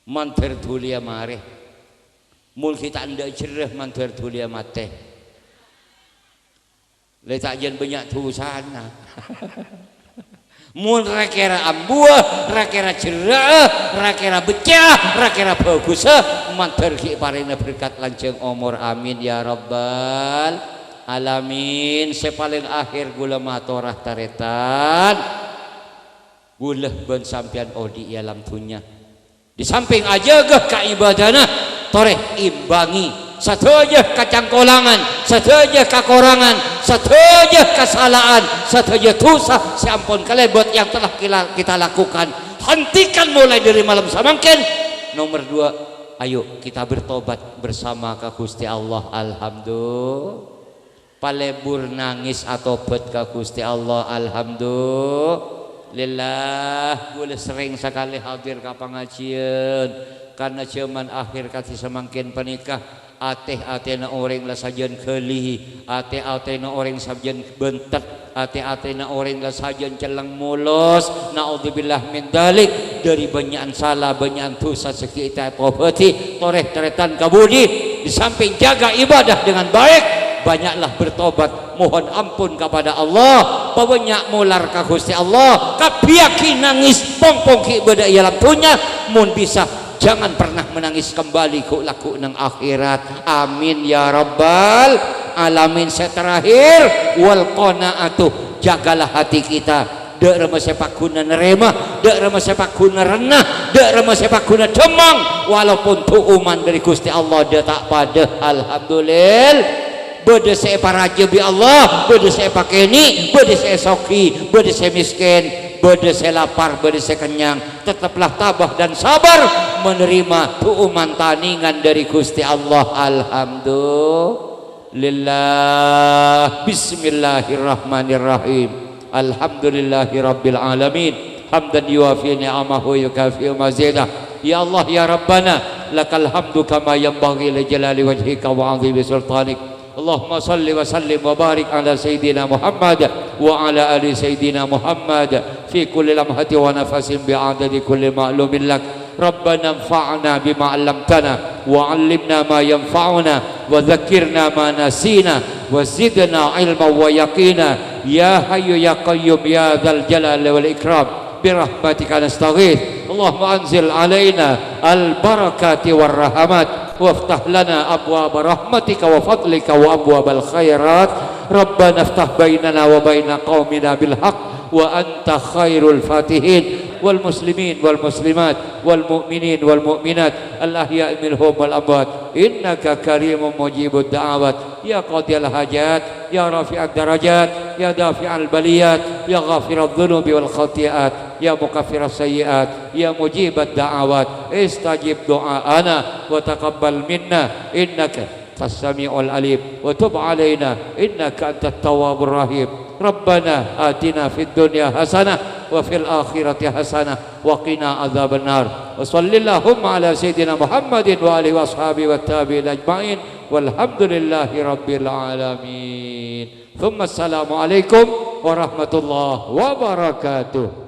manter tulia mare mul kita anda cerah manter tulia mate letak jen banyak tu sana mul rakera ambuah rakera cerah rakera becah rakera bagus manter ki parena berkat lanceng umur amin ya rabbal alamin sepaling akhir gula matorah taretan gula ben sampian odi alam dunya di samping aja gah ka ibadana toreh imbangi satu aja kacangkolangan satu aja kakorangan satu aja kesalahan satu aja dosa seampun kelebot yang telah kita lakukan hentikan mulai dari malam samangken nomor 2 ayo kita bertobat bersama ka Gusti Allah alhamdulillah palebur nangis atau bet ka Gusti Allah alhamdulillah boleh sering sekali hadir ka pengajian karena zaman akhir kasih semakin penikah ateh-atena orang lah sajen kelih ateh-atena orang sajen bentet ateh-atena orang lah sajen celang mulos naudzubillah min dalik dari banyak salah banyak dosa sekitar probati toreh teretan kabudi di samping jaga ibadah dengan baik banyaklah bertobat mohon ampun kepada Allah banyak mular ka Gusti Allah kapiaki nangis pongpong ki beda ialah punya mun bisa jangan pernah menangis kembali ku laku nang akhirat amin ya rabbal alamin terakhir wal qanaatu jagalah hati kita dek rema sepak guna nerema dek rema sepak guna renah dek rema sepak guna demang walaupun tuuman dari Gusti Allah dia tak pada alhamdulillah bede saya paraja bi Allah bede saya pakai ini bede saya soki bede saya miskin bede saya lapar bede saya kenyang tetaplah tabah dan sabar menerima tuuman taningan dari Gusti Allah alhamdulillah bismillahirrahmanirrahim alhamdulillahirabbil alamin hamdan yuafi ni'amahu yukafi mazidah ya Allah ya Rabbana lakal hamdu kama yanbaghi li jalali wajhika wa 'azimi sultanik Allahumma salli wa sallim wa barik ala Sayyidina Muhammad wa ala ali Sayyidina Muhammad fi kulli lamhati wa nafasin bi'adadi kulli ma'lumin lak Rabbana anfa'na bima 'allamtana wa 'allimna ma yanfa'una wa dhakkirna ma nasina wa zidna 'ilman wa yaqina ya hayyu ya qayyum ya dzal jalali wal ikram birahmatika nastaghith Allahumma anzil alaina al barakati war rahmat وافتح لنا أبواب رحمتك وفضلك وأبواب الخيرات ربنا افتح بيننا وبين قومنا بالحق وأنت خير الفاتحين والمسلمين والمسلمات والمؤمنين والمؤمنات الأحياء منهم والأموات إنك كريم مجيب الدعوات يا قاضي الحاجات يا رافع الدرجات يا دافع البليات يا غافر الذنوب والخطيئات يا مكفر السيئات يا مجيب الدعوات استجب دعاءنا وتقبل منا إنك السميع العليم وتب علينا إنك أنت التواب الرحيم ربنا آتنا في الدنيا حسنة وفي الآخرة حسنة وقنا عذاب النار وصل اللهم على سيدنا محمد وآله وأصحابه والتابعين أجمعين والحمد لله رب العالمين ثم السلام عليكم ورحمة الله وبركاته.